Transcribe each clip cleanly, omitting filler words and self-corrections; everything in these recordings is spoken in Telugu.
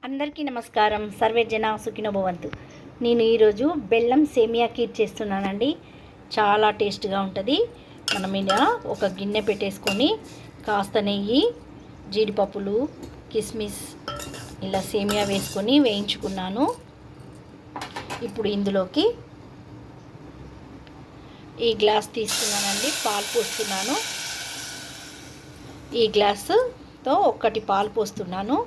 అందరికీ నమస్కారం. సర్వే జన సుఖినో భవంతు. నేను ఈరోజు బెల్లం సేమియా కీర్ చేస్తున్నానండి. చాలా టేస్ట్గా ఉంటుంది. మనం ఇలా ఒక గిన్నె పెట్టేసుకొని కాస్త నెయ్యి, జీడిపప్పులు, కిస్మిస్ ఇలా సేమియా వేసుకొని వేయించుకున్నాను. ఇప్పుడు ఇందులోకి ఈ గ్లాస్ తీసుకున్నానండి, పాలు పోస్తున్నాను. ఈ గ్లాసుతో ఒక్కటి పాలు పోస్తున్నాను.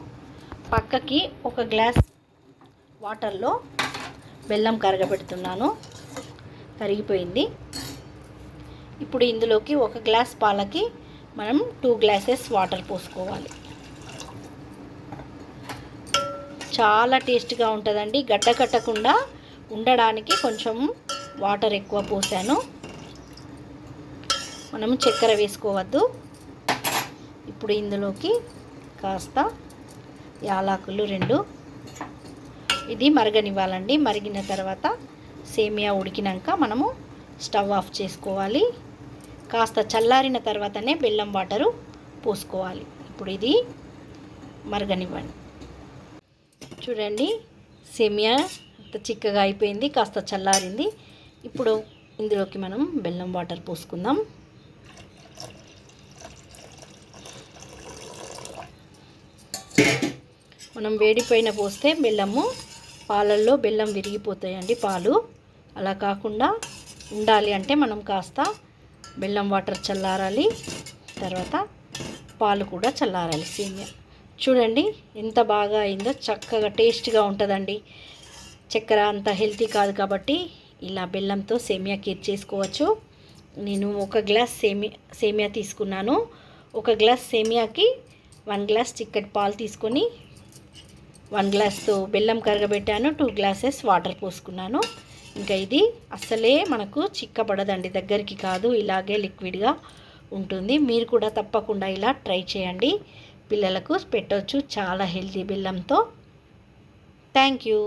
పక్కకి ఒక గ్లాస్ వాటర్లో బెల్లం కరగబెడుతున్నాను. కరిగిపోయింది. ఇప్పుడు ఇందులోకి ఒక గ్లాస్ పాలకి మనం 2 గ్లాసెస్ వాటర్ పోసుకోవాలి. చాలా టేస్ట్గా ఉంటుందండి. గడ్డ కట్టకుండా ఉండడానికి కొంచెం వాటర్ ఎక్కువ పోసాను. మనం చక్కెర వేసుకోవద్దు. ఇప్పుడు ఇందులోకి కాస్త యాలకులు 2 ఇది మరగనివ్వాలండి. మరిగిన తర్వాత సేమియా ఉడికినాక మనము స్టవ్ ఆఫ్ చేసుకోవాలి. కాస్త చల్లారిన తర్వాతనే బెల్లం వాటరు పోసుకోవాలి. ఇప్పుడు ఇది మరగనివ్వండి. చూడండి, సేమియా అంత చిక్కగా అయిపోయింది, కాస్త చల్లారింది. ఇప్పుడు ఇందులోకి మనం బెల్లం వాటర్ పోసుకుందాం. మనం వేడిపోయిన పోస్తే బెల్లము పాలల్లో బెల్లం విరిగిపోతాయండి పాలు. అలా కాకుండా ఉండాలి అంటే మనం కాస్త బెల్లం వాటర్ చల్లారాలి, తర్వాత పాలు కూడా చల్లారాలి. సేమియా చూడండి ఎంత బాగా అయిందో, చక్కగా టేస్ట్గా ఉంటుందండి. చక్కెర అంత హెల్తీ కాదు కాబట్టి ఇలా బెల్లంతో సేమియా కీర్ చేసుకోవచ్చు. నేను ఒక గ్లాస్ సేమియా తీసుకున్నాను. ఒక గ్లాస్ సేమియాకి 1 గ్లాస్ చిక్కటి పాలు తీసుకొని 1 గ్లాస్తో బెల్లం కరగబెట్టాను. 2 గ్లాసెస్ వాటర్ పోసుకున్నాను. ఇంకా ఇది అస్సలే మనకు చిక్కబడదండి, దగ్గరికి కాదు, ఇలాగే లిక్విడ్గా ఉంటుంది. మీరు కూడా తప్పకుండా ఇలా ట్రై చేయండి. పిల్లలకు పెట్టవచ్చు, చాలా హెల్తీ బెల్లంతో. Thank you.